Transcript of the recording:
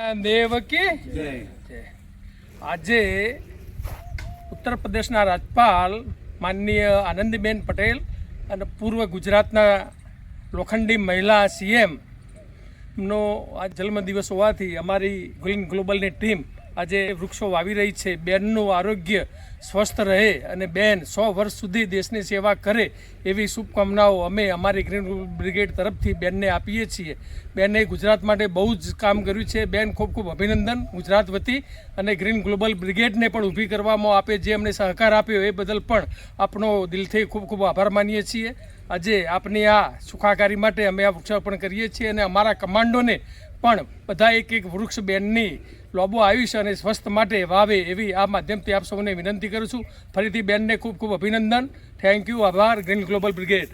દેવ કી જય. આજે ઉત્તર પ્રદેશના રાજ્યપાલ માનનીય આનંદીબેન પટેલ અને પૂર્વ ગુજરાતના લોખંડી મહિલા સીએમનો આ જન્મદિવસ હોવાથી અમારી ગ્રીન ગ્લોબલની ટીમ આજે વૃક્ષો વાવી રહી છે. બેનનું આરોગ્ય સ્વસ્થ રહે અને બેન 100 વર્ષ સુધી દેશની સેવા કરે એવી શુભકામનાઓ અમે અમારી ગ્રીન બ્રિગેડ તરફથી બેનને આપીએ છીએ. બેને ગુજરાત માટે બહુ જ કામ કર્યું છે. બેન ખૂબ ખૂબ અભિનંદન ગુજરાત વતી અને ગ્રીન ગ્લોબલ બ્રિગેડને પણ ઊભી કરવામાં આપે જે અમને સહકાર આપ્યો એ બદલ પણ આપણો દિલથી ખૂબ ખૂબ આભાર માનીએ છીએ. આજે આપની આ સુખાકારી માટે અમે આ વૃક્ષારોપણ કરીએ છીએ અને અમારા કમાન્ડોને પણ બધા એક વૃક્ષ બેનની લોબો આયુષ્ય અને સ્વસ્થ માટે વાવે એવી આ માધ્યમથી આપ સૌને વિનંતી કરું છું. ફરીથી બેનને ખૂબ ખૂબ અભિનંદન. Thank you. આભાર. Green global brigade.